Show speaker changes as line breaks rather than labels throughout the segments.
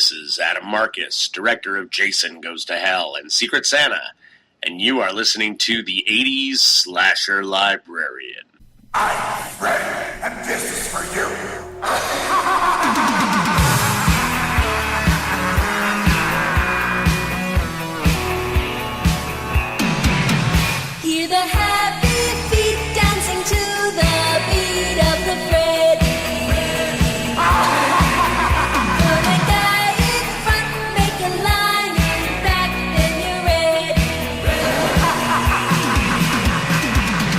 This is Adam Marcus, director of Jason Goes to Hell and Secret Santa, and you are listening to the 80s Slasher Librarian.
I'm Freddy, and this is for you.
Hear the happy feet dancing to the beat of the Freddy. Put a guy in front, make a line in back, then you're ready.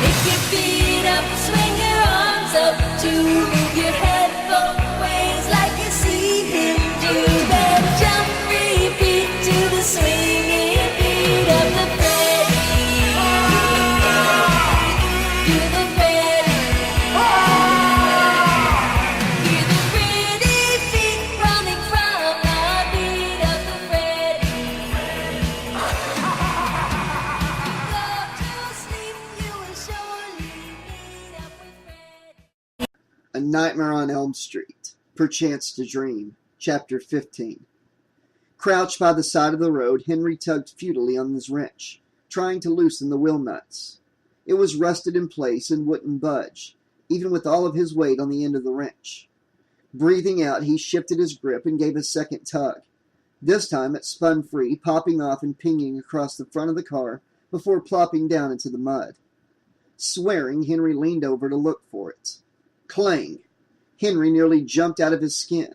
Pick your feet up, swing your arms up to move your head both ways like you see him do. Then jump, repeat to the swinging beat of the Freddy. Do the Freddy. Hear the pretty feet running from the beat of the Freddy. Go to sleep, you will surely meet up with Freddy.
A Nightmare on Elm Street, Perchance to Dream, Chapter 15. Crouched by the side of the road, Henry tugged futilely on his wrench, trying to loosen the wheel nuts. It was rusted in place and wouldn't budge, even with all of his weight on the end of the wrench. Breathing out, he shifted his grip and gave a second tug. This time it spun free, popping off and pinging across the front of the car before plopping down into the mud. Swearing, Henry leaned over to look for it. Clang! Henry nearly jumped out of his skin.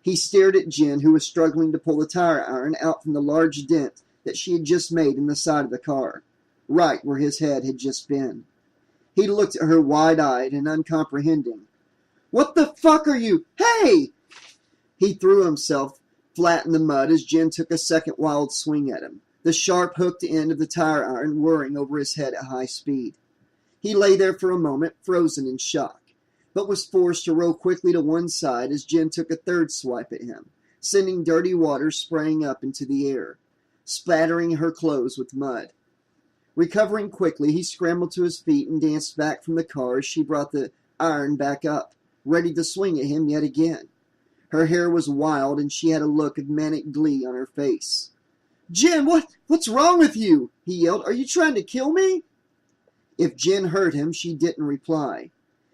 He stared at Jen, who was struggling to pull the tire iron out from the large dent that she had just made in the side of the car, right where his head had just been. He looked at her wide-eyed and uncomprehending. "What the fuck are you? Hey!" He threw himself flat in the mud as Jen took a second wild swing at him, the sharp hooked end of the tire iron whirring over his head at high speed. He lay there for a moment, frozen in shock, but was forced to roll quickly to one side as Jen took a third swipe at him, sending dirty water spraying up into the air, spattering her clothes with mud. Recovering quickly, he scrambled to his feet and danced back from the car as she brought the iron back up, ready to swing at him yet again. Her hair was wild, and she had a look of manic glee on her face. "Jen, what's wrong with you?" he yelled. "Are you trying to kill me?" If Jen heard him, she didn't reply.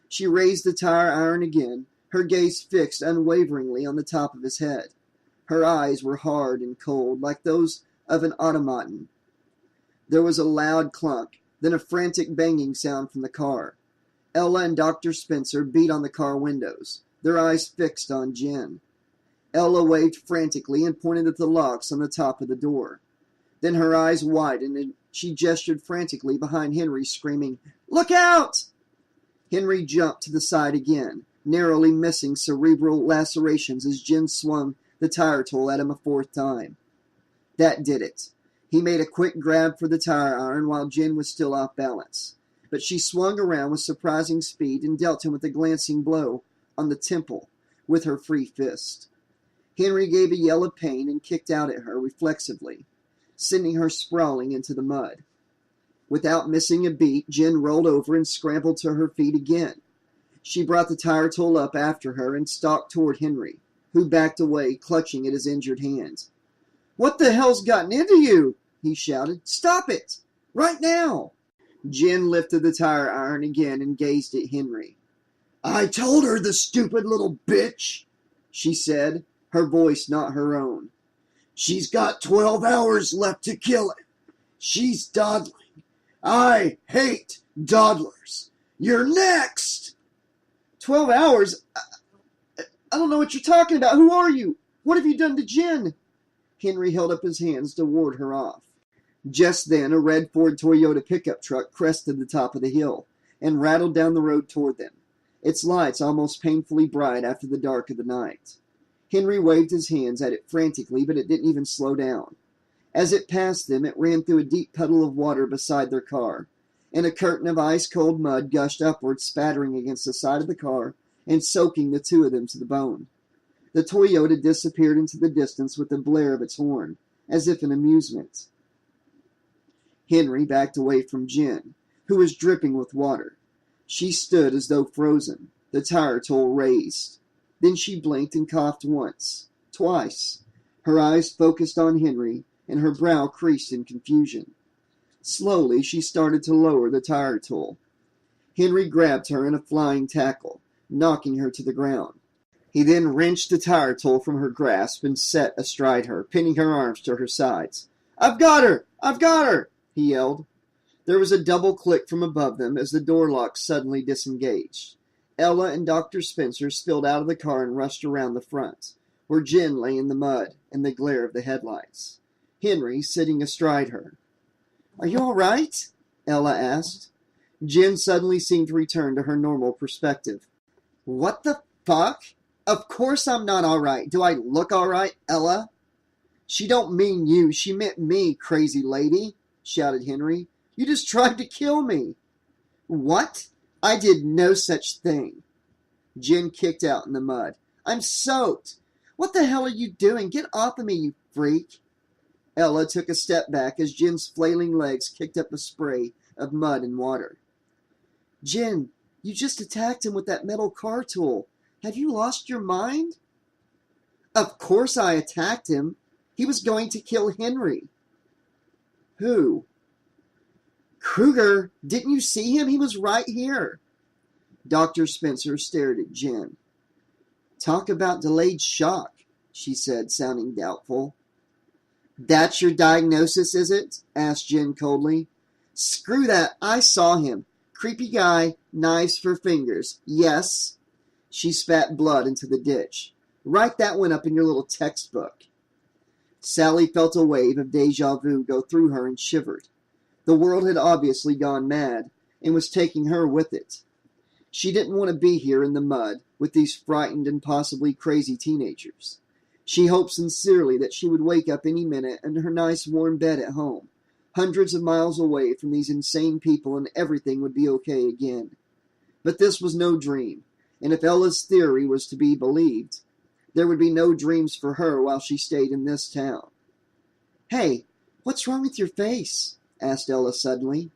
She raised the tire iron again, her gaze fixed unwaveringly on the top of his head. Her eyes were hard and cold, like those of an automaton. There was a loud clunk, then a frantic banging sound from the car. Ella and Dr. Spencer beat on the car windows, their eyes fixed on Jen. Ella waved frantically and pointed at the locks on the top of the door. Then her eyes widened and she gestured frantically behind Henry, screaming, "Look out!" Henry jumped to the side again, narrowly missing cerebral lacerations as Jen swung the tire tool at him a fourth time. That did it. He made a quick grab for the tire iron while Jen was still off balance, but she swung around with surprising speed and dealt him with a glancing blow on the temple with her free fist. Henry gave a yell of pain and kicked out at her reflexively, sending her sprawling into the mud. Without missing a beat, Jen rolled over and scrambled to her feet again. She brought the tire tool up after her and stalked toward Henry, who backed away, clutching at his injured hand. "What the hell's gotten into you?" he shouted. "Stop it! Right now!" Jen lifted the tire iron again and gazed at Henry. "I told her, the stupid little bitch," she said, her voice not her own. "She's got 12 hours left to kill him. She's dawdling. I hate dawdlers. You're next!" 12 hours? I don't know what you're talking about. Who are you? What have you done to Jen? Henry held up his hands to ward her off. Just then, a red Ford Toyota pickup truck crested the top of the hill and rattled down the road toward them, its lights almost painfully bright after the dark of the night. Henry waved his hands at it frantically, but it didn't even slow down. As it passed them, it ran through a deep puddle of water beside their car, and a curtain of ice-cold mud gushed upward, spattering against the side of the car and soaking the two of them to the bone. The Toyota disappeared into the distance with the blare of its horn, as if in amusement. Henry backed away from Jen, who was dripping with water. She stood as though frozen, the tire tool raised. Then she blinked and coughed once, twice, Her eyes focused on Henry, and her brow creased in confusion. Slowly, she started to lower the tire tool. Henry grabbed her in a flying tackle, knocking her to the ground. He then wrenched the tire tool from her grasp and set astride her, pinning her arms to her sides. "I've got her! I've got her!" he yelled. There was a double click from above them as the door lock suddenly disengaged. Ella and Dr. Spencer spilled out of the car and rushed around the front, where Jen lay in the mud in the glare of the headlights. Henry sitting astride her. "Are you all right?" Ella asked. Jen suddenly seemed to return to her normal perspective. "What the fuck? Of course I'm not all right. Do I look all right, Ella?" "She don't mean you. She meant me, crazy lady," shouted Henry. "You just tried to kill me." "What? I did no such thing." Jen kicked out in the mud. "I'm soaked. What the hell are you doing? Get off of me, you freak." Ella took a step back as Jen's flailing legs kicked up a spray of mud and water. "Jen, you just attacked him with that metal car tool. Have you lost your mind?" "Of course I attacked him. He was going to kill Henry." "Who?" "Kruger. Didn't you see him? He was right here." Dr. Spencer stared at Jen. "Talk about delayed shock," she said, sounding doubtful. "That's your diagnosis, is it?" asked Jen coldly. "Screw that. I saw him. Creepy guy, knives for fingers. Yes." She spat blood into the ditch. "Write that one up in your little textbook." Sally felt a wave of déjà vu go through her and shivered. The world had obviously gone mad and was taking her with it. She didn't want to be here in the mud with these frightened and possibly crazy teenagers. She hoped sincerely that she would wake up any minute in her nice warm bed at home, hundreds of miles away from these insane people, and everything would be okay again. But this was no dream, and if Ella's theory was to be believed, there would be no dreams for her while she stayed in this town. "Hey, what's wrong with your face?" asked Ella suddenly.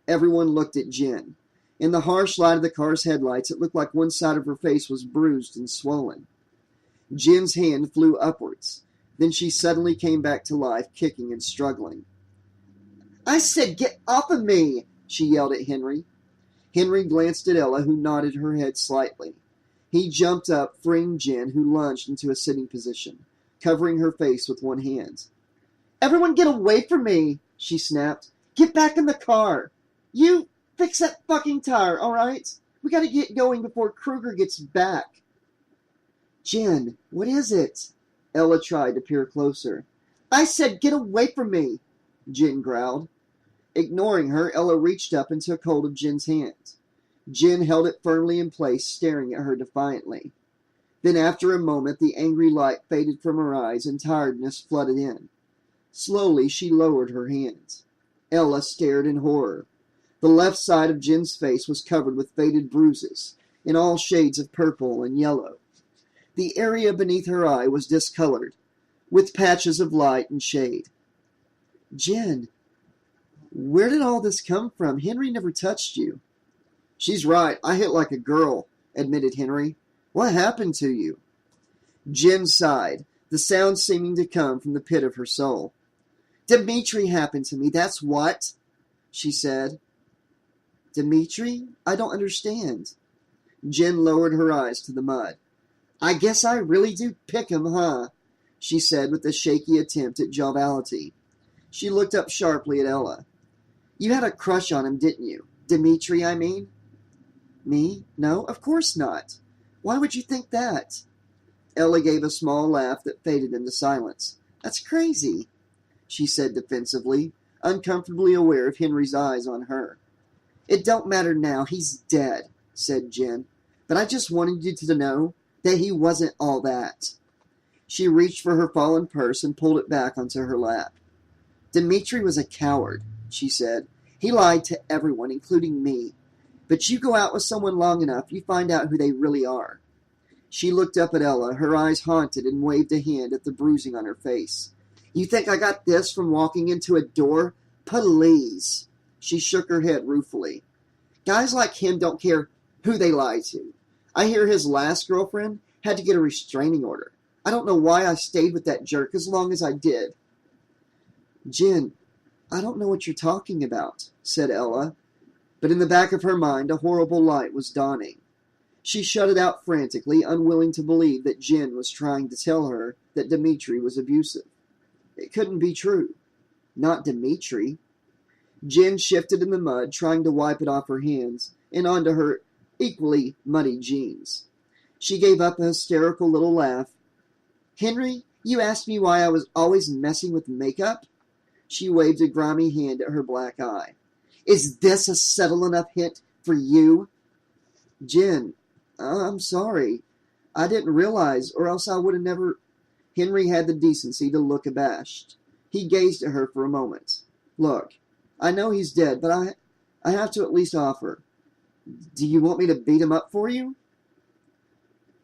Everyone looked at Jen. In the harsh light of the car's headlights, it looked like one side of her face was bruised and swollen. Jen's hand flew upwards. Then she suddenly came back to life, kicking and struggling. "I said get off of me!" she yelled at Henry. Henry glanced at Ella, who nodded her head slightly. He jumped up, freeing Jen, who lunged into a sitting position, covering her face with one hand. "Everyone get away from me!" she snapped. "Get back in the car! You fix that fucking tire, all right? We gotta get going before Kruger gets back." "Jen, what is it?" Ella tried to peer closer. "I said get away from me!" Jen growled. Ignoring her, Ella reached up and took hold of Jen's hand. Jen held it firmly in place, staring at her defiantly. Then after a moment, the angry light faded from her eyes and tiredness flooded in. Slowly, she lowered her hands. Ella stared in horror. The left side of Jen's face was covered with faded bruises, in all shades of purple and yellow. The area beneath her eye was discolored, with patches of light and shade. "Jen, where did all this come from? Henry never touched you." "She's right. I hit like a girl," admitted Henry. "What happened to you?" Jen sighed, the sound seeming to come from the pit of her soul. "Dimitri happened to me, that's what," she said. "Dimitri? I don't understand." Jen lowered her eyes to the mud. "I guess I really do pick him, huh?" she said with a shaky attempt at joviality. She looked up sharply at Ella. "You had a crush on him, didn't you? Dimitri, I mean." "Me? No, of course not. Why would you think that?" Ella gave a small laugh that faded into silence. "That's crazy," she said defensively, uncomfortably aware of Henry's eyes on her. "It don't matter now. He's dead," said Jen. "But I just wanted you to know that he wasn't all that." She reached for her fallen purse and pulled it back onto her lap. "Dimitri was a coward," she said. "He lied to everyone, including me. But you go out with someone long enough, you find out who they really are." She looked up at Ella, her eyes haunted, and waved a hand at the bruising on her face. "You think I got this from walking into a door? Please." She shook her head ruefully. "Guys like him don't care who they lie to. I hear his last girlfriend had to get a restraining order. I don't know why I stayed with that jerk as long as I did. Jen, I don't know what you're talking about, said Ella, but in the back of her mind a horrible light was dawning. She shut it out frantically, unwilling to believe that Jen was trying to tell her that Dmitri was abusive. It couldn't be true. Not Dmitri. Jen shifted in the mud, trying to wipe it off her hands and onto her equally muddy jeans. She gave up a hysterical little laugh. Henry, you asked me why I was always messing with makeup? She waved a grimy hand at her black eye. Is this a subtle enough hint for you? Jen, I'm sorry. I didn't realize, or else I would have never... Henry had the decency to look abashed. He gazed at her for a moment. Look, I know he's dead, but I have to at least offer. Do you want me to beat him up for you?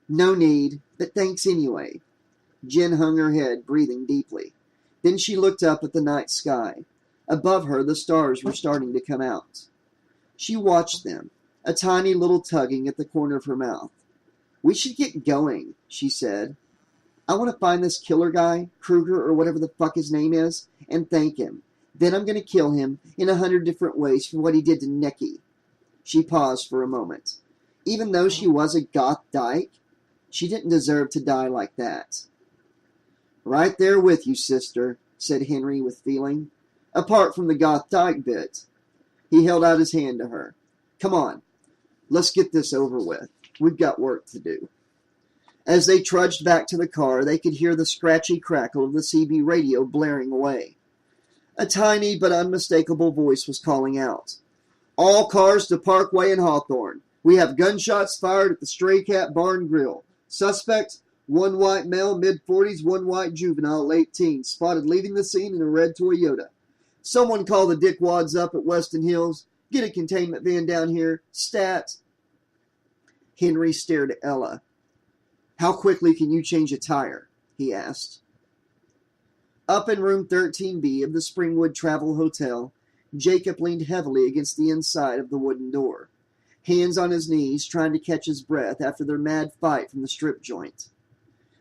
No need, but thanks anyway. Jen hung her head, breathing deeply. Then she looked up at the night sky. Above her, the stars were starting to come out. She watched them, a tiny little tugging at the corner of her mouth. We should get going, she said. I want to find this killer guy, Kruger or whatever the fuck his name is, and thank him. Then I'm going to kill him in 100 different ways for what he did to Nicky. She paused for a moment. Even though she was a goth dyke, she didn't deserve to die like that. Right there with you, sister, said Henry with feeling. Apart from the goth dyke bit. He held out his hand to her. Come on, let's get this over with. We've got work to do. As they trudged back to the car, they could hear the scratchy crackle of the CB radio blaring away. A tiny but unmistakable voice was calling out. All cars to Parkway and Hawthorne. We have gunshots fired at the Stray Cat Bar and Grill. Suspect, one white male, mid-40s, one white juvenile, late teens, spotted leaving the scene in a red Toyota. Someone call the dickwads up at Weston Hills. Get a containment van down here. Stat. Henry stared at Ella. How quickly can you change a tire? He asked. Up in room 13B of the Springwood Travel Hotel, Jacob leaned heavily against the inside of the wooden door, hands on his knees, trying to catch his breath after their mad fight from the strip joint.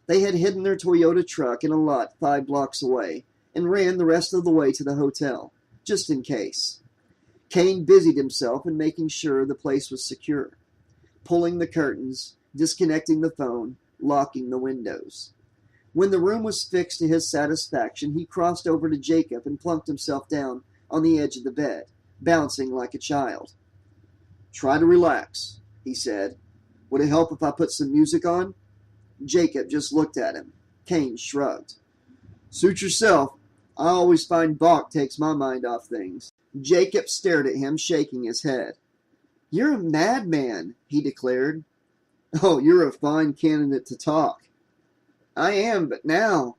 They had hidden their Toyota truck in a lot 5 blocks away and ran the rest of the way to the hotel, just in case. Kane busied himself in making sure the place was secure, pulling the curtains, disconnecting the phone, locking the windows. When the room was fixed to his satisfaction, he crossed over to Jacob and plunked himself down on the edge of the bed, bouncing like a child. Try to relax, he said. Would it help if I put some music on? Jacob just looked at him. Kane shrugged. Suit yourself. I always find Bach takes my mind off things. Jacob stared at him, shaking his head. You're a madman, he declared. Oh, you're a fine candidate to talk. I am, but now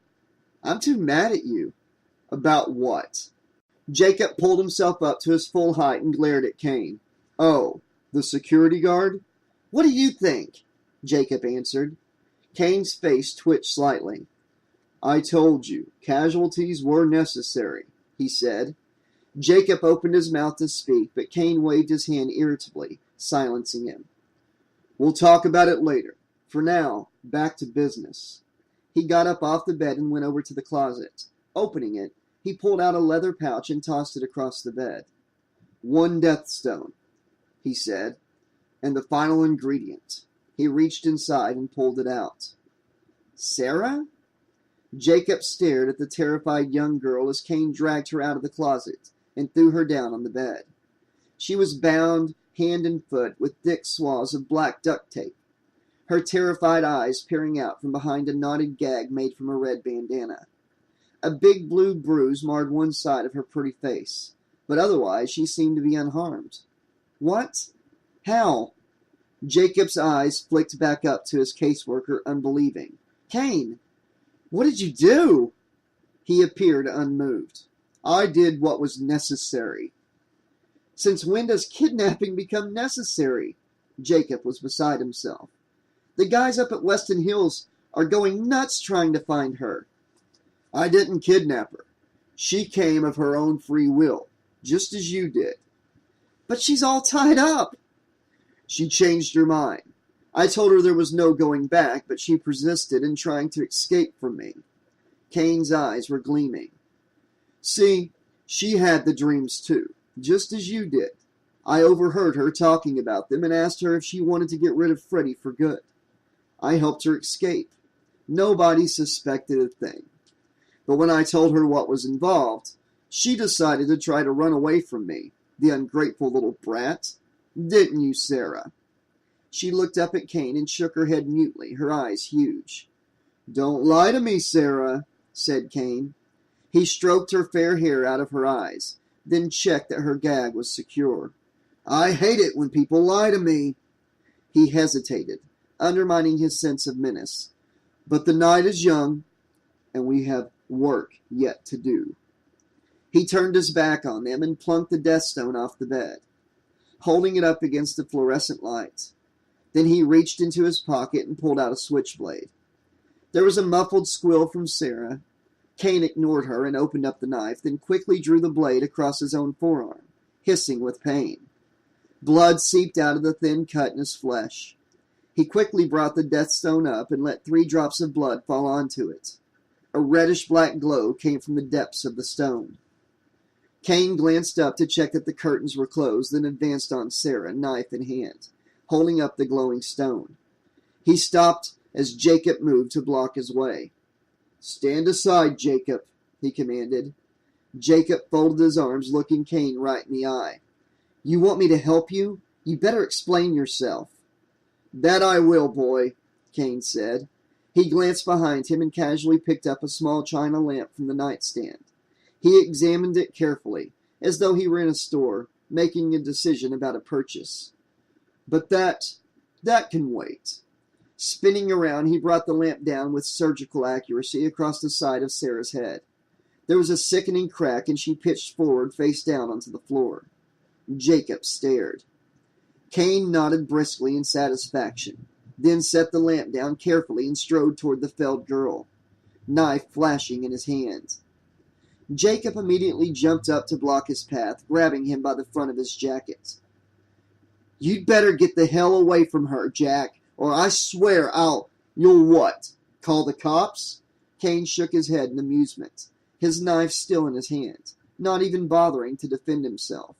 I'm too mad at you. About what? Jacob pulled himself up to his full height and glared at Kane. Oh, the security guard? What do you think? Jacob answered. Kane's face twitched slightly. I told you, casualties were necessary, he said. Jacob opened his mouth to speak, but Kane waved his hand irritably, silencing him. We'll talk about it later. For now, back to business. He got up off the bed and went over to the closet. Opening it, he pulled out a leather pouch and tossed it across the bed. 1 death stone, he said, and the final ingredient. He reached inside and pulled it out. Sarah? Jacob stared at the terrified young girl as Kane dragged her out of the closet and threw her down on the bed. She was bound hand and foot with thick swaths of black duct tape, her terrified eyes peering out from behind a knotted gag made from a red bandana. A big blue bruise marred one side of her pretty face, but otherwise she seemed to be unharmed. What? How? Jacob's eyes flicked back up to his caseworker, unbelieving. Kane, what did you do? He appeared unmoved. I did what was necessary. Since when does kidnapping become necessary? Jacob was beside himself. The guys up at Weston Hills are going nuts trying to find her. I didn't kidnap her. She came of her own free will, just as you did. But she's all tied up. She changed her mind. I told her there was no going back, but she persisted in trying to escape from me. Kane's eyes were gleaming. See, she had the dreams too, just as you did. I overheard her talking about them and asked her if she wanted to get rid of Freddy for good. I helped her escape. Nobody suspected a thing. But when I told her what was involved, she decided to try to run away from me, the ungrateful little brat. Didn't you, Sarah? She looked up at Kane and shook her head mutely, her eyes huge. Don't lie to me, Sarah, said Kane. He stroked her fair hair out of her eyes, then checked that her gag was secure. I hate it when people lie to me. He hesitated, undermining his sense of menace. But the night is young, and we have work yet to do. He turned his back on them and plunked the death stone off the bed, holding it up against the fluorescent light. Then he reached into his pocket and pulled out a switchblade. There was a muffled squeal from Sarah. Kane ignored her and opened up the knife, then quickly drew the blade across his own forearm, hissing with pain. Blood seeped out of the thin cut in his flesh. He quickly brought the death stone up and let 3 drops of blood fall onto it. A reddish-black glow came from the depths of the stone. Kane glanced up to check that the curtains were closed, then advanced on Sarah, knife in hand, holding up the glowing stone. He stopped as Jacob moved to block his way. Stand aside, Jacob, he commanded. Jacob folded his arms, looking Kane right in the eye. You want me to help you? You better explain yourself. That I will, boy, Kane said. He glanced behind him and casually picked up a small china lamp from the nightstand. He examined it carefully, as though he were in a store, making a decision about a purchase. But that can wait. Spinning around, he brought the lamp down with surgical accuracy across the side of Sarah's head. There was a sickening crack, and she pitched forward, face down onto the floor. Jacob stared. Kane nodded briskly in satisfaction, then set the lamp down carefully and strode toward the felled girl, knife flashing in his hand. Jacob immediately jumped up to block his path, grabbing him by the front of his jacket. You'd better get the hell away from her, Jack, or I swear you'll what? Call the cops? Kane shook his head in amusement, his knife still in his hand, not even bothering to defend himself.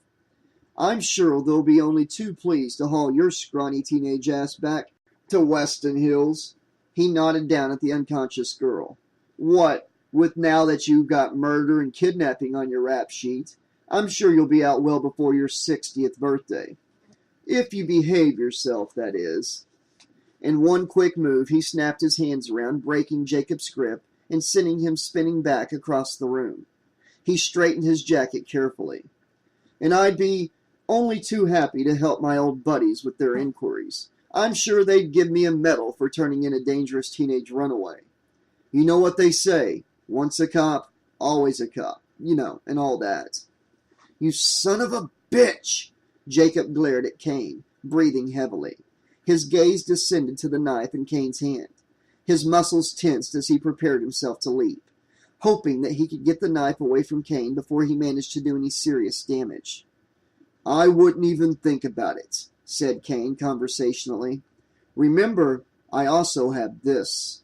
I'm sure they'll be only too pleased to haul your scrawny teenage ass back to Weston Hills. He nodded down at the unconscious girl. What, with now that you've got murder and kidnapping on your rap sheet, I'm sure you'll be out well before your 60th birthday. If you behave yourself, that is. In one quick move, he snapped his hands around, breaking Jacob's grip and sending him spinning back across the room. He straightened his jacket carefully. And I'd be only too happy to help my old buddies with their inquiries. I'm sure they'd give me a medal for turning in a dangerous teenage runaway. You know what they say, once a cop, always a cop, and all that. You son of a bitch! Jacob glared at Kane, breathing heavily. His gaze descended to the knife in Kane's hand. His muscles tensed as he prepared himself to leap, hoping that he could get the knife away from Kane before he managed to do any serious damage. I wouldn't even think about it, said Kane conversationally. Remember, I also have this.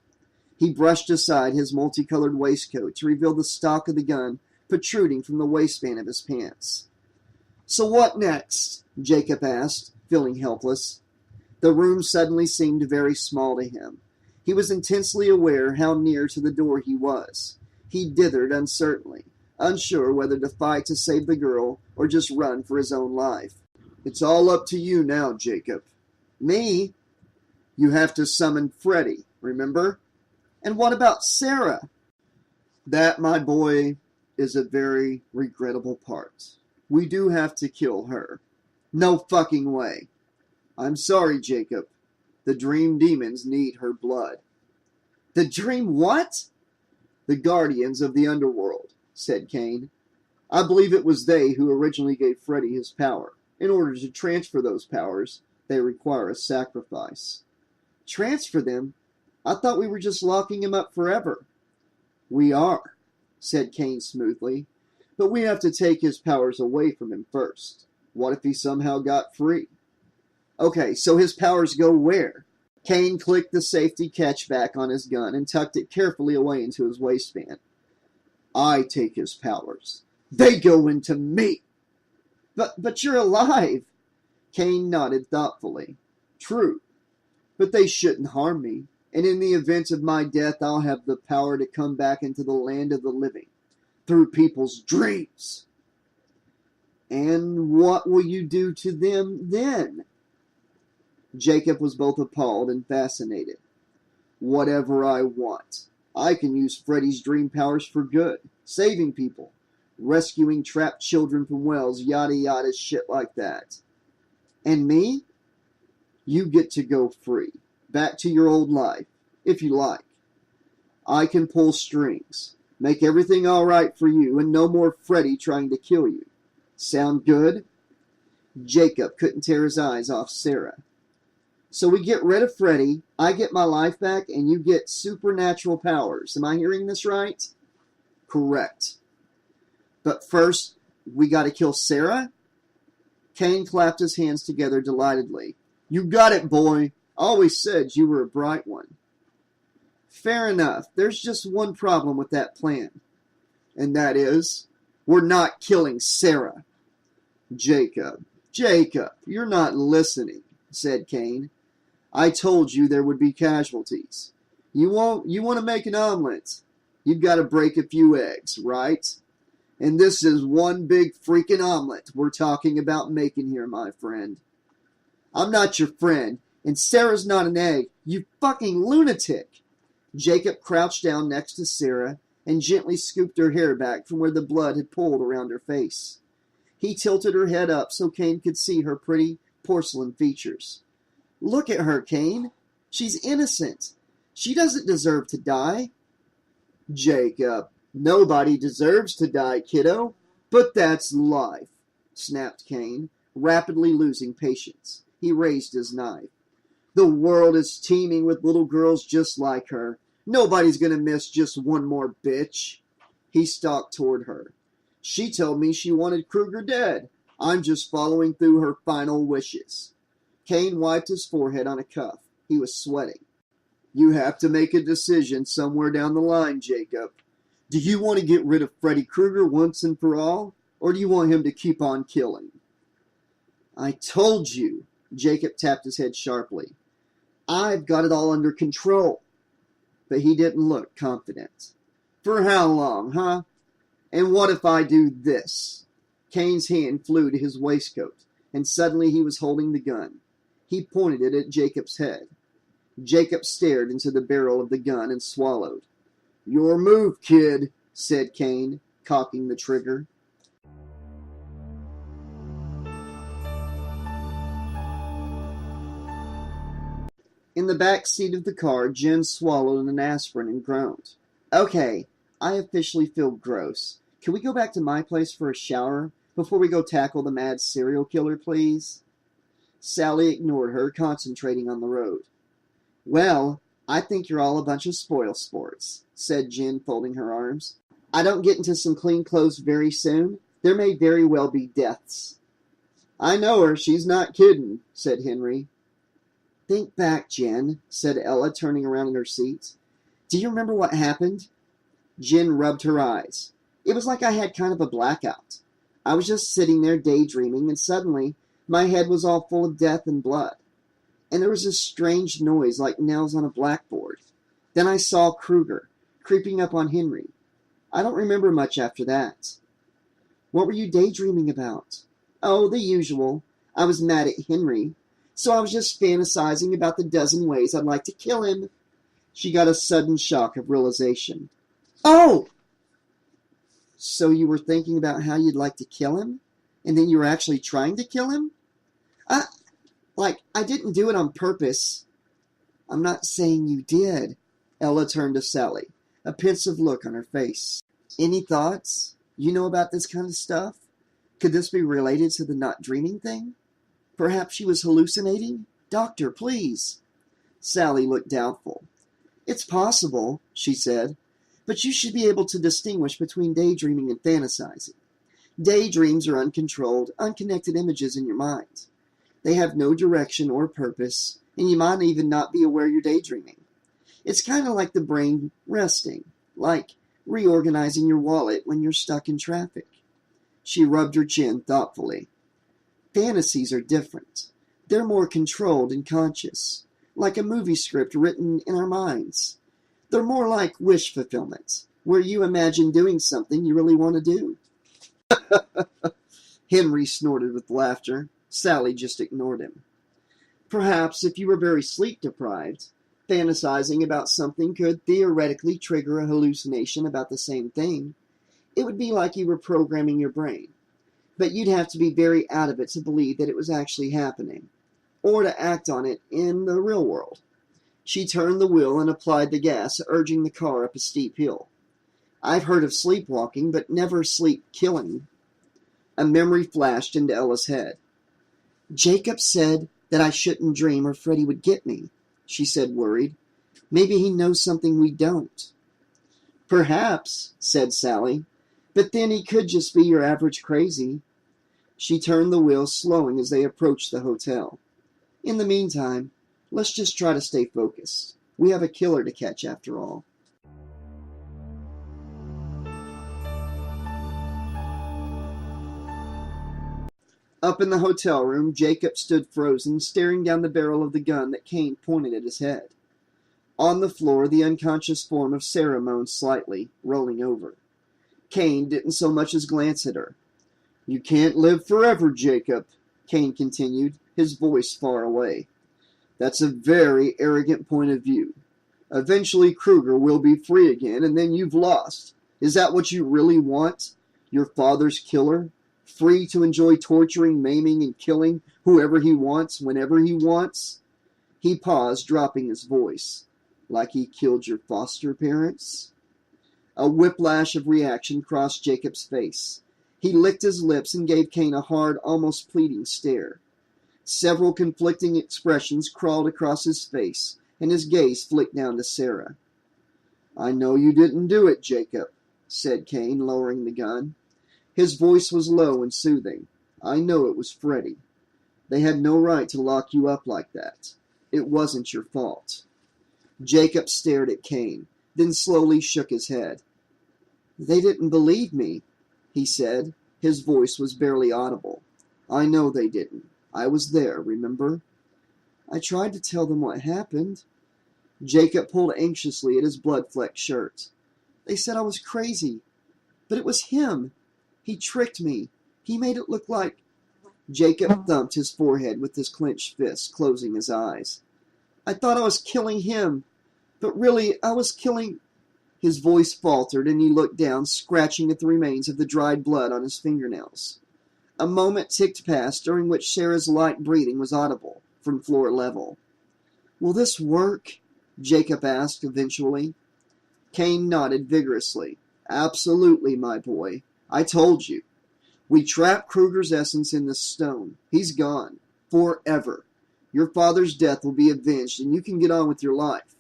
He brushed aside his multicolored waistcoat to reveal the stock of the gun protruding from the waistband of his pants. So what next? Jacob asked, feeling helpless. The room suddenly seemed very small to him. He was intensely aware how near to the door he was. He dithered uncertainly, unsure whether to fight to save the girl or just run for his own life. It's all up to you now, Jacob. Me? You have to summon Freddy, remember? And what about Sarah? That, my boy, is a very regrettable part. We do have to kill her. No fucking way. I'm sorry, Jacob. The dream demons need her blood. The dream what? The guardians of the underworld, said Kane. I believe it was they who originally gave Freddy his power. In order to transfer those powers, they require a sacrifice. Transfer them? I thought we were just locking him up forever. We are, said Kane smoothly. But we have to take his powers away from him first. What if he somehow got free? Okay, so his powers go where? Kane clicked the safety catch back on his gun and tucked it carefully away into his waistband. I take his powers. They go into me. But you're alive. Kane nodded thoughtfully. True. But they shouldn't harm me. And in the event of my death, I'll have the power to come back into the land of the living. Through people's dreams. And what will you do to them then? Jacob was both appalled and fascinated. Whatever I want. I can use Freddy's dream powers for good. Saving people. Rescuing trapped children from wells. Yada yada shit like that. And me? You get to go free. Back to your old life. If you like. I can pull strings. Make everything alright for you. And no more Freddy trying to kill you. Sound good? Jacob couldn't tear his eyes off Sarah. So we get rid of Freddy, I get my life back, and you get supernatural powers. Am I hearing this right? Correct. But first, we gotta kill Sarah? Kane clapped his hands together delightedly. You got it, boy. Always said you were a bright one. Fair enough. There's just one problem with that plan. And that is, we're not killing Sarah. Jacob, you're not listening, said Kane. I told you there would be casualties. You want to make an omelet. You've got to break a few eggs, right? And this is one big freaking omelet we're talking about making here, my friend. I'm not your friend, and Sarah's not an egg, you fucking lunatic. Jacob crouched down next to Sarah and gently scooped her hair back from where the blood had pooled around her face. He tilted her head up so Kane could see her pretty porcelain features. Look at her, Kane. She's innocent. She doesn't deserve to die. Jacob, nobody deserves to die, kiddo. But that's life, snapped Kane, rapidly losing patience. He raised his knife. The world is teeming with little girls just like her. Nobody's gonna miss just one more bitch. He stalked toward her. She told me she wanted Kruger dead. I'm just following through her final wishes. Kane wiped his forehead on a cuff. He was sweating. You have to make a decision somewhere down the line, Jacob. Do you want to get rid of Freddy Krueger once and for all, or do you want him to keep on killing? I told you, Jacob tapped his head sharply. I've got it all under control. But he didn't look confident. For how long, huh? And what if I do this? Kane's hand flew to his waistcoat, and suddenly he was holding the gun. He pointed it at Jacob's head. Jacob stared into the barrel of the gun and swallowed. Your move, kid, said Kane, cocking the trigger. In the back seat of the car, Jen swallowed an aspirin and groaned. Okay, I officially feel gross. Can we go back to my place for a shower before we go tackle the mad serial killer, please? Sally ignored her, concentrating on the road. Well, I think you're all a bunch of spoilsports, said Jen, folding her arms. I don't get into some clean clothes very soon. There may very well be deaths. I know her. She's not kidding, said Henry. Think back, Jen, said Ella, turning around in her seat. Do you remember what happened? Jen rubbed her eyes. It was like I had kind of a blackout. I was just sitting there daydreaming, and suddenly my head was all full of death and blood. And there was this strange noise like nails on a blackboard. Then I saw Kruger, creeping up on Henry. I don't remember much after that. What were you daydreaming about? Oh, the usual. I was mad at Henry, so I was just fantasizing about the dozen ways I'd like to kill him. She got a sudden shock of realization. Oh! So you were thinking about how you'd like to kill him? And then you were actually trying to kill him? I didn't do it on purpose. I'm not saying you did. Ella turned to Sally, a pensive look on her face. Any thoughts? You know about this kind of stuff? Could this be related to the not dreaming thing? Perhaps she was hallucinating? Doctor, please. Sally looked doubtful. It's possible, she said, but you should be able to distinguish between daydreaming and fantasizing. Daydreams are uncontrolled, unconnected images in your mind. They have no direction or purpose, and you might even not be aware you're daydreaming. It's kind of like the brain resting, like reorganizing your wallet when you're stuck in traffic. She rubbed her chin thoughtfully. Fantasies are different. They're more controlled and conscious, like a movie script written in our minds. They're more like wish fulfillment, where you imagine doing something you really want to do. Henry snorted with laughter. Sally just ignored him. Perhaps if you were very sleep-deprived, fantasizing about something could theoretically trigger a hallucination about the same thing. It would be like you were programming your brain. But you'd have to be very out of it to believe that it was actually happening, or to act on it in the real world. She turned the wheel and applied the gas, urging the car up a steep hill. I've heard of sleepwalking, but never sleep-killing. A memory flashed into Ella's head. Jacob said that I shouldn't dream or Freddy would get me, she said, worried. Maybe he knows something we don't. Perhaps, said Sally, but then he could just be your average crazy. She turned the wheel, slowing as they approached the hotel. In the meantime, let's just try to stay focused. We have a killer to catch after all. Up in the hotel room, Jacob stood frozen, staring down the barrel of the gun that Kane pointed at his head. On the floor, the unconscious form of Sarah moaned slightly, rolling over. Kane didn't so much as glance at her. You can't live forever, Jacob, Kane continued, his voice far away. That's a very arrogant point of view. Eventually Kruger will be free again, and then you've lost. Is that what you really want? Your father's killer? Free to enjoy torturing, maiming, and killing whoever he wants, whenever he wants? He paused, dropping his voice. Like he killed your foster parents? A whiplash of reaction crossed Jacob's face. He licked his lips and gave Kane a hard, almost pleading stare. Several conflicting expressions crawled across his face, and his gaze flicked down to Sarah. I know you didn't do it, Jacob, said Kane, lowering the gun. His voice was low and soothing. I know it was Freddy. They had no right to lock you up like that. It wasn't your fault. Jacob stared at Kane, then slowly shook his head. They didn't believe me, he said. His voice was barely audible. I know they didn't. I was there, remember? I tried to tell them what happened. Jacob pulled anxiously at his blood-flecked shirt. They said I was crazy. But it was him. He tricked me. He made it look like... Jacob thumped his forehead with his clenched fist, closing his eyes. I thought I was killing him. But really, I was killing... His voice faltered, and he looked down, scratching at the remains of the dried blood on his fingernails. A moment ticked past, during which Sarah's light breathing was audible from floor level. Will this work? Jacob asked eventually. Kane nodded vigorously. Absolutely, my boy. I told you. We trapped Kruger's essence in this stone. He's gone. Forever. Your father's death will be avenged, and you can get on with your life.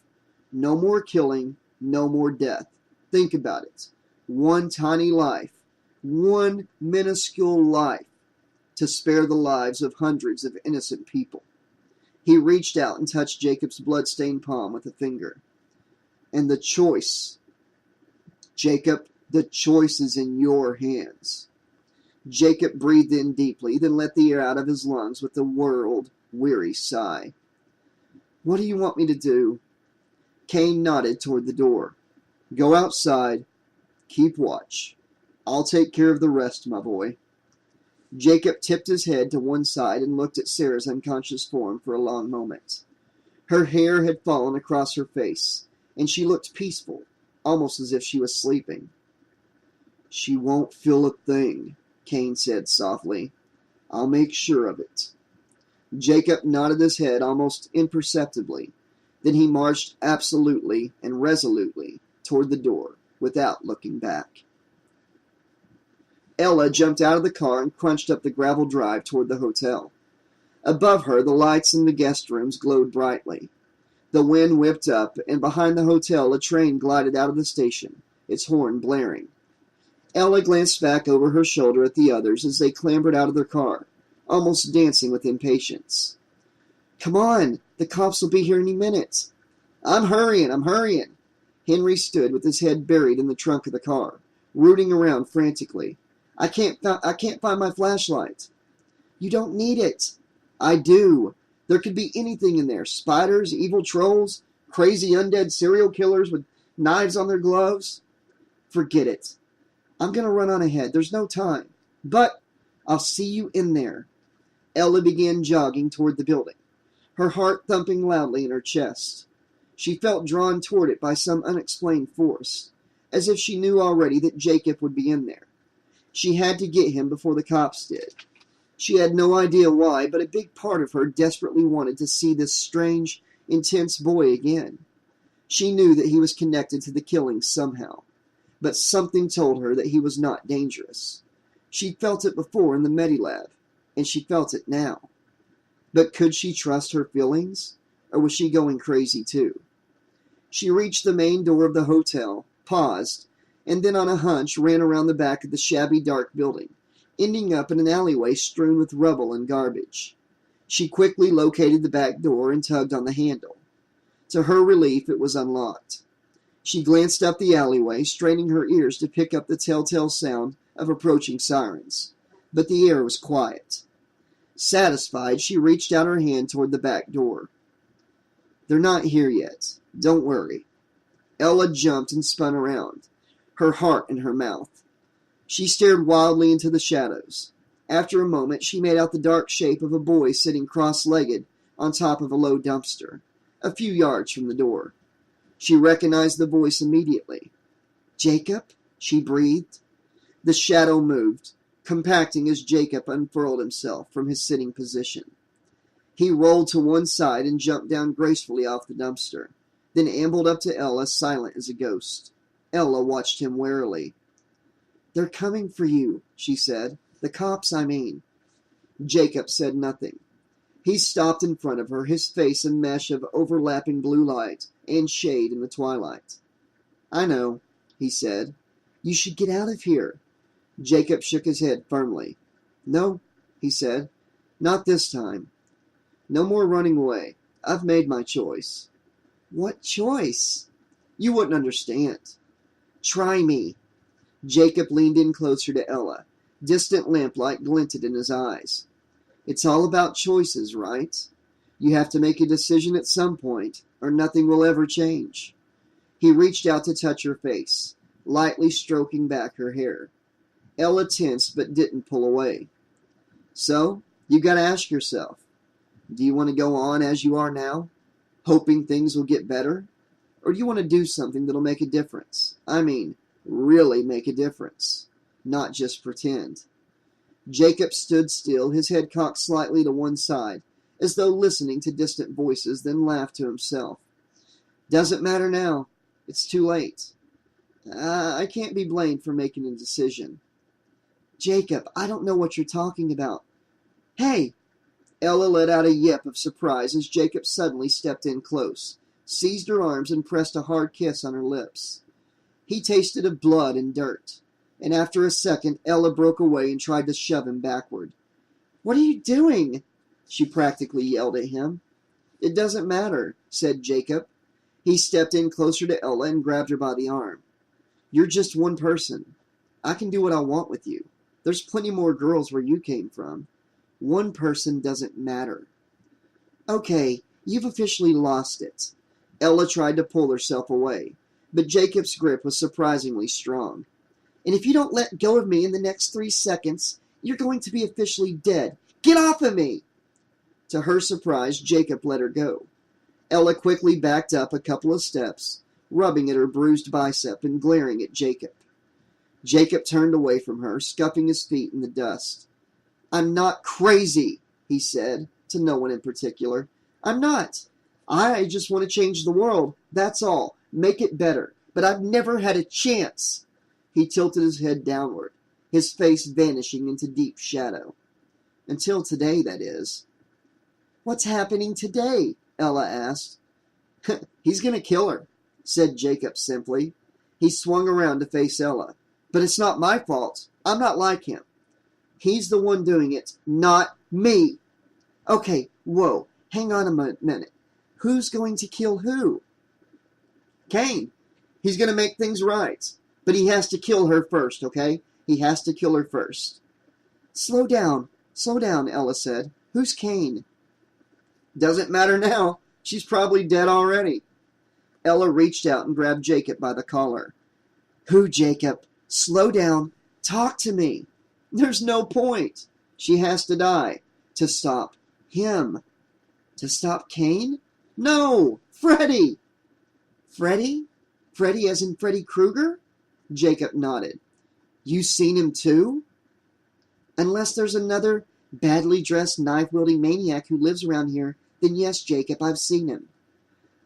No more killing, no more death. Think about it. One tiny life. One minuscule life. To spare the lives of hundreds of innocent people. He reached out and touched Jacob's blood-stained palm with a finger. And the choice, Jacob, the choice is in your hands. Jacob breathed in deeply, then let the air out of his lungs with a world-weary sigh. What do you want me to do? Kane nodded toward the door. Go outside. Keep watch. I'll take care of the rest, my boy. Jacob tipped his head to one side and looked at Sarah's unconscious form for a long moment. Her hair had fallen across her face, and she looked peaceful, almost as if she was sleeping. She won't feel a thing, Kane said softly. I'll make sure of it. Jacob nodded his head almost imperceptibly. Then he marched absolutely and resolutely toward the door, without looking back. Ella jumped out of the car and crunched up the gravel drive toward the hotel. Above her, the lights in the guest rooms glowed brightly. The wind whipped up, and behind the hotel a train glided out of the station, its horn blaring. Ella glanced back over her shoulder at the others as they clambered out of their car, almost dancing with impatience. Come on, the cops will be here any minute. I'm hurrying. Henry stood with his head buried in the trunk of the car, rooting around frantically. I can't find my flashlight. You don't need it. I do. There could be anything in there. Spiders, evil trolls, crazy undead serial killers with knives on their gloves. Forget it. I'm going to run on ahead. There's no time. But I'll see you in there. Ella began jogging toward the building, her heart thumping loudly in her chest. She felt drawn toward it by some unexplained force, as if she knew already that Jacob would be in there. She had to get him before the cops did. She had no idea why, but a big part of her desperately wanted to see this strange, intense boy again. She knew that he was connected to the killings somehow, but something told her that he was not dangerous. She'd felt it before in the Medilab, and she felt it now. But could she trust her feelings, or was she going crazy too? She reached the main door of the hotel, paused, and then on a hunch ran around the back of the shabby dark building, ending up in an alleyway strewn with rubble and garbage. She quickly located the back door and tugged on the handle. To her relief, it was unlocked. She glanced up the alleyway, straining her ears to pick up the telltale sound of approaching sirens, but the air was quiet. Satisfied, she reached out her hand toward the back door. They're not here yet. Don't worry. Ella jumped and spun around, her heart in her mouth. She stared wildly into the shadows. After a moment, she made out the dark shape of a boy sitting cross-legged on top of a low dumpster, a few yards from the door. She recognized the voice immediately. Jacob? She breathed. The shadow moved, compacting as Jacob unfurled himself from his sitting position. He rolled to one side and jumped down gracefully off the dumpster, then ambled up to Ella, silent as a ghost. Ella watched him warily. They're coming for you, she said. The cops, I mean. Jacob said nothing. He stopped in front of her, his face a mesh of overlapping blue light and shade in the twilight. I know, he said. You should get out of here. Jacob shook his head firmly. No, he said. Not this time. No more running away. I've made my choice. What choice? You wouldn't understand. Try me. Jacob leaned in closer to Ella. Distant lamplight glinted in his eyes. It's all about choices, right? You have to make a decision at some point, or nothing will ever change. He reached out to touch her face, lightly stroking back her hair. Ella tensed but didn't pull away. So, you gotta ask yourself, do you want to go on as you are now, hoping things will get better? Or do you want to do something that'll make a difference? I mean, really make a difference, not just pretend. Jacob stood still, his head cocked slightly to one side, as though listening to distant voices, then laughed to himself. Doesn't matter now. It's too late. I can't be blamed for making a decision. Jacob, I don't know what you're talking about. Hey! Ella let out a yip of surprise as Jacob suddenly stepped in close, seized her arms, and pressed a hard kiss on her lips. He tasted of blood and dirt, and after a second, Ella broke away and tried to shove him backward. What are you doing? She practically yelled at him. It doesn't matter, said Jacob. He stepped in closer to Ella and grabbed her by the arm. You're just one person. I can do what I want with you. There's plenty more girls where you came from. One person doesn't matter. Okay, you've officially lost it. Ella tried to pull herself away, but Jacob's grip was surprisingly strong. And if you don't let go of me in the next 3 seconds, you're going to be officially dead. Get off of me! To her surprise, Jacob let her go. Ella quickly backed up a couple of steps, rubbing at her bruised bicep and glaring at Jacob. Jacob turned away from her, scuffing his feet in the dust. I'm not crazy, he said, to no one in particular. I'm not. I just want to change the world, that's all. Make it better. But I've never had a chance. He tilted his head downward, his face vanishing into deep shadow. Until today, that is. What's happening today? Ella asked. He's going to kill her, said Jacob simply. He swung around to face Ella. But it's not my fault. I'm not like him. He's the one doing it, not me. Okay, whoa. Hang on a minute. Who's going to kill who? Cain. He's going to make things right. But he has to kill her first, okay? He has to kill her first. Slow down, Ella said. Who's Cain? Doesn't matter now. She's probably dead already. Ella reached out and grabbed Jacob by the collar. Who, Jacob? Slow down. Talk to me. There's no point. She has to die. To stop him. To stop Cain? No! Freddy! Freddy? Freddy as in Freddy Krueger? Jacob nodded. You seen him too? Unless there's another badly dressed knife-wielding maniac who lives around here, then yes, Jacob, I've seen him.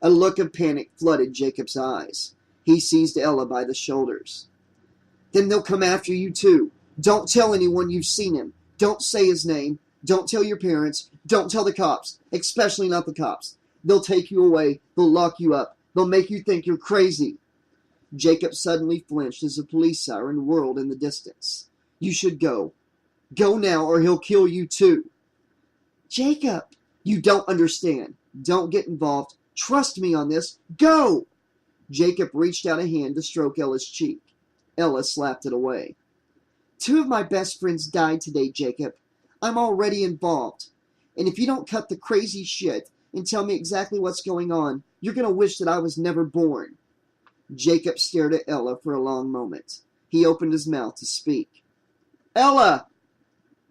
A look of panic flooded Jacob's eyes. He seized Ella by the shoulders. Then they'll come after you too. Don't tell anyone you've seen him. Don't say his name. Don't tell your parents. Don't tell the cops. Especially not the cops. They'll take you away. They'll lock you up. They'll make you think you're crazy. Jacob suddenly flinched as a police siren whirled in the distance. You should go. Go now or he'll kill you too. Jacob! You don't understand. Don't get involved. Trust me on this. Go! Jacob reached out a hand to stroke Ella's cheek. Ella slapped it away. 2 of my best friends died today, Jacob. I'm already involved. And if you don't cut the crazy shit and tell me exactly what's going on, you're going to wish that I was never born. Jacob stared at Ella for a long moment. He opened his mouth to speak. Ella!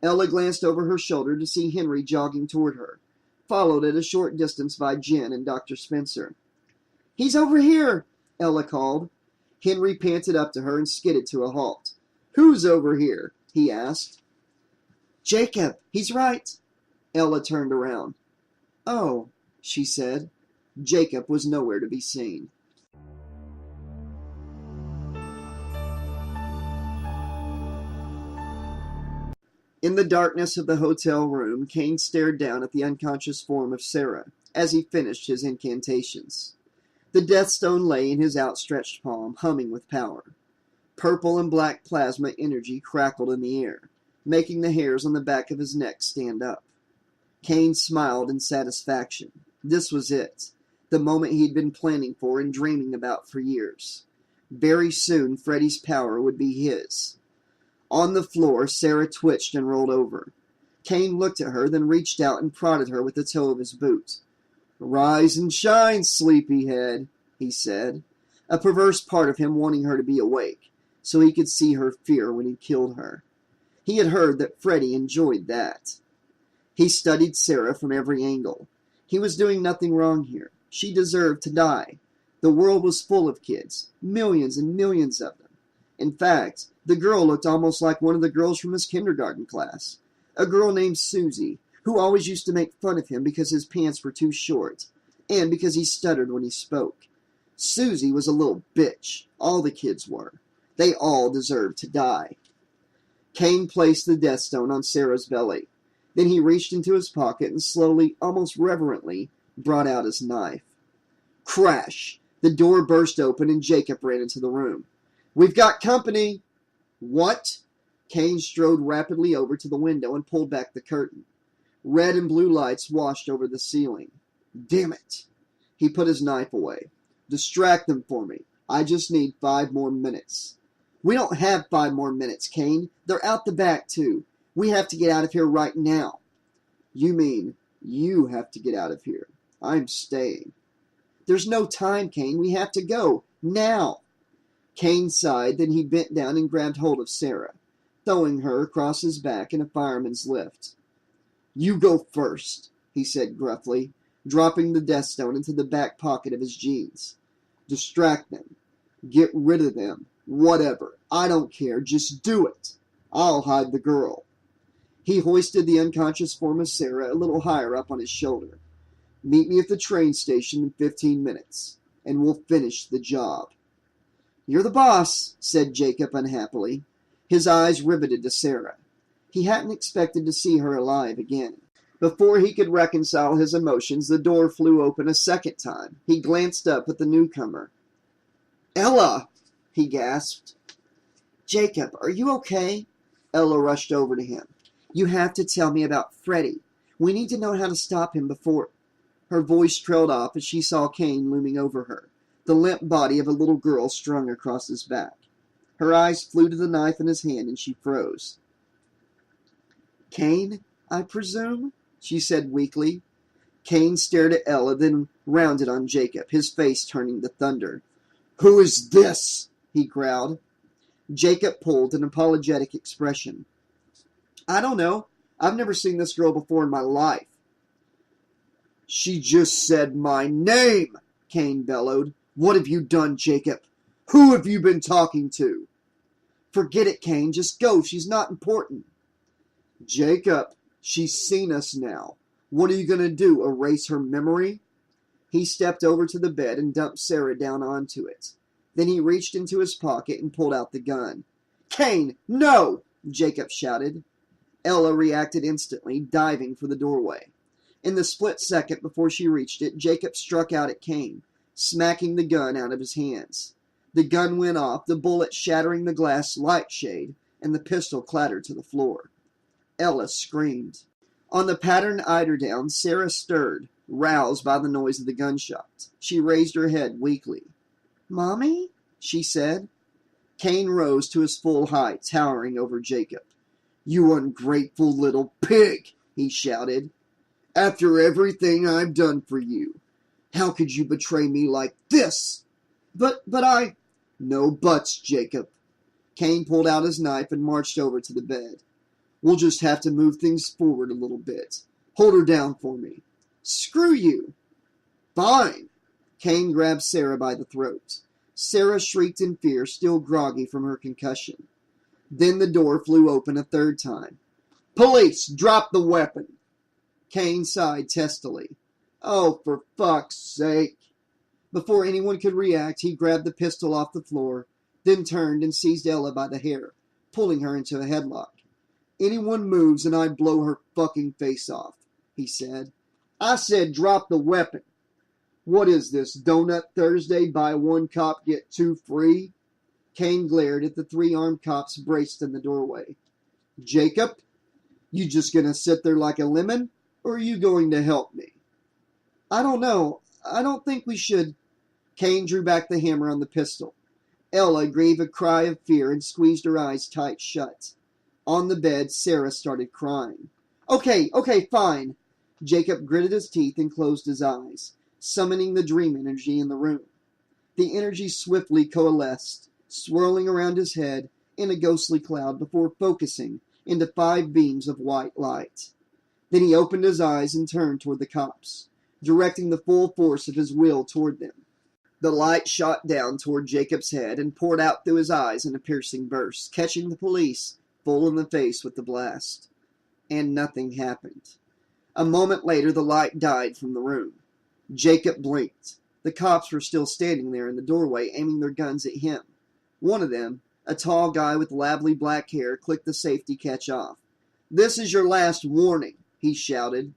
Ella glanced over her shoulder to see Henry jogging toward her, followed at a short distance by Jen and Dr. Spencer. He's over here, Ella called. Henry panted up to her and skidded to a halt. Who's over here? He asked. Jacob, he's right. Ella turned around. Oh, she said. Jacob was nowhere to be seen. In the darkness of the hotel room, Cain stared down at the unconscious form of Sarah as he finished his incantations. The death stone lay in his outstretched palm, humming with power. Purple and black plasma energy crackled in the air, making the hairs on the back of his neck stand up. Cain smiled in satisfaction. This was it, the moment he'd been planning for and dreaming about for years. Very soon, Freddy's power would be his. On the floor, Sarah twitched and rolled over. Cain looked at her, then reached out and prodded her with the toe of his boot. Rise and shine, sleepyhead, he said, a perverse part of him wanting her to be awake, so he could see her fear when he killed her. He had heard that Freddy enjoyed that. He studied Sarah from every angle. He was doing nothing wrong here. She deserved to die. The world was full of kids, millions and millions of them. In fact, the girl looked almost like one of the girls from his kindergarten class. A girl named Susie, who always used to make fun of him because his pants were too short, and because he stuttered when he spoke. Susie was a little bitch. All the kids were. They all deserved to die. Cain placed the death stone on Sarah's belly. Then he reached into his pocket and slowly, almost reverently, brought out his knife. Crash! The door burst open and Jacob ran into the room. We've got company! What? Cain strode rapidly over to the window and pulled back the curtain. Red and blue lights washed over the ceiling. Damn it! He put his knife away. Distract them for me. I just need 5 more minutes. We don't have 5 more minutes, Cain. They're out the back, too. We have to get out of here right now. You mean you have to get out of here? I'm staying. There's no time, Cain. We have to go. Now. Cain sighed, then he bent down and grabbed hold of Sarah, throwing her across his back in a fireman's lift. You go first, he said gruffly, dropping the death stone into the back pocket of his jeans. Distract them. Get rid of them. Whatever. I don't care. Just do it. I'll hide the girl. He hoisted the unconscious form of Sarah a little higher up on his shoulder. Meet me at the train station in 15 minutes, and we'll finish the job. You're the boss, said Jacob unhappily, his eyes riveted to Sarah. He hadn't expected to see her alive again. Before he could reconcile his emotions, the door flew open a second time. He glanced up at the newcomer. Ella! He gasped. Jacob, are you okay? Ella rushed over to him. You have to tell me about Freddy. We need to know how to stop him before... Her voice trailed off as she saw Kane looming over her, the limp body of a little girl strung across his back. Her eyes flew to the knife in his hand, and she froze. "Kane, I presume?" she said weakly. Kane stared at Ella, then rounded on Jacob, his face turning to thunder. "Who is this?" he growled. Jacob pulled an apologetic expression. "I don't know. I've never seen this girl before in my life." "She just said my name," Kane bellowed. "What have you done, Jacob? Who have you been talking to?" "Forget it, Kane. Just go. She's not important." "Jacob, she's seen us now. What are you going to do, erase her memory?" He stepped over to the bed and dumped Sarah down onto it. Then he reached into his pocket and pulled out the gun. "Kane, no!" Jacob shouted. Ella reacted instantly, diving for the doorway. In the split second before she reached it, Jacob struck out at Kane, smacking the gun out of his hands. The gun went off, the bullet shattering the glass light shade, and the pistol clattered to the floor. Ella screamed. On the patterned eiderdown, Sarah stirred, roused by the noise of the gunshot. She raised her head weakly. "Mommy?" she said. Kane rose to his full height, towering over Jacob. "You ungrateful little pig!" he shouted. "After everything I've done for you, how could you betray me like this?" But I... "No buts, Jacob." Kane pulled out his knife and marched over to the bed. "We'll just have to move things forward a little bit. Hold her down for me." "Screw you." "Fine." Kane grabbed Sarah by the throat. Sarah shrieked in fear, still groggy from her concussion. Then the door flew open a third time. "Police, drop the weapon." Kane sighed testily. "Oh, for fuck's sake." Before anyone could react, he grabbed the pistol off the floor, then turned and seized Ella by the hair, pulling her into a headlock. "Anyone moves and I blow her fucking face off," he said. "I said drop the weapon. What is this, Donut Thursday, buy one cop, get two free?" Kane glared at the three armed cops braced in the doorway. "Jacob, you just gonna sit there like a lemon, or are you going to help me?" "I don't know. I don't think we should." Kane drew back the hammer on the pistol. Ella gave a cry of fear and squeezed her eyes tight shut. On the bed, Sarah started crying. Okay, fine." Jacob gritted his teeth and closed his eyes, summoning the dream energy in the room. The energy swiftly coalesced, swirling around his head in a ghostly cloud before focusing into 5 beams of white light. Then he opened his eyes and turned toward the cops, directing the full force of his will toward them. The light shot down toward Jacob's head and poured out through his eyes in a piercing burst, catching the police full in the face with the blast. And nothing happened. A moment later, the light died from the room. Jacob blinked. The cops were still standing there in the doorway, aiming their guns at him. One of them, a tall guy with lovely black hair, clicked the safety catch off. "This is your last warning," he shouted.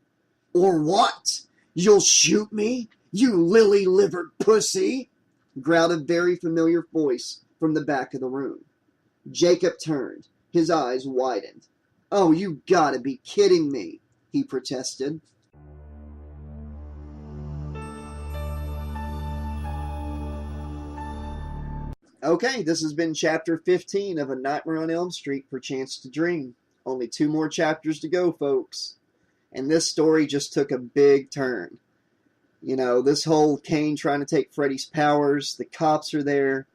"Or what? You'll shoot me, you lily-livered pussy?" growled a very familiar voice from the back of the room. Jacob turned. His eyes widened. "Oh, you gotta be kidding me," he protested. Okay, this has been Chapter 15 of A Nightmare on Elm Street, Perchance to Dream. Only 2 more chapters to go, folks. And this story just took a big turn. You know, this whole Kane trying to take Freddy's powers, the cops are there,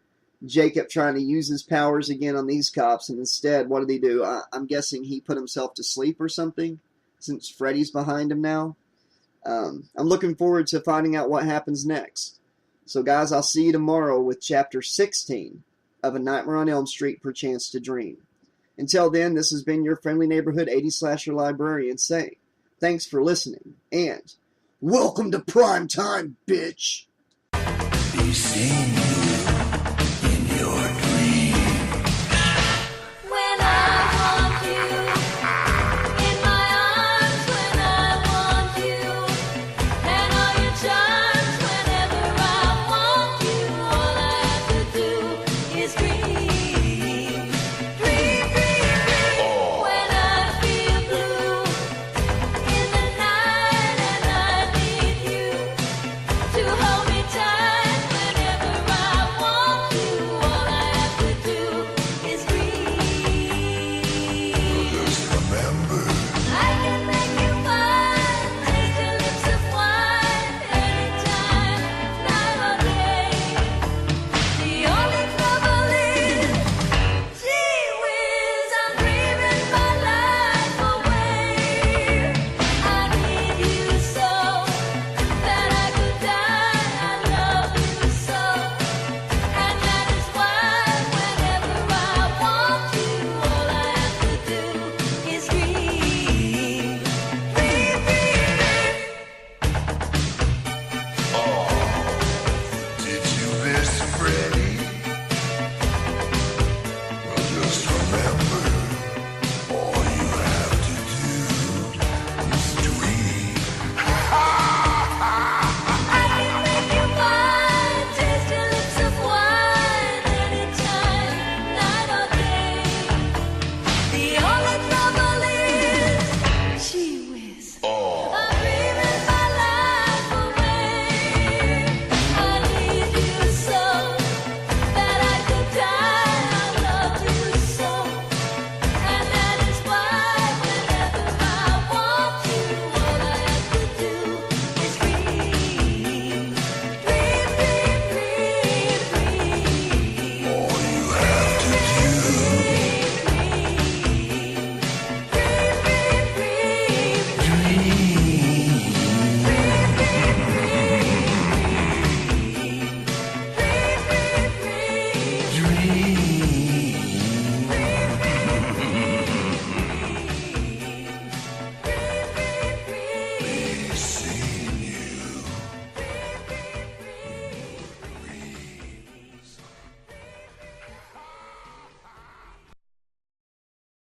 Jacob trying to use his powers again on these cops, and instead, what did he do? I'm guessing he put himself to sleep or something, since Freddy's behind him now. I'm looking forward to finding out what happens next. So guys, I'll see you tomorrow with Chapter 16 of A Nightmare on Elm Street, Perchance to Dream. Until then, this has been your friendly neighborhood 80s slasher librarian saying, thanks for listening, and welcome to prime time, bitch!
Be seen.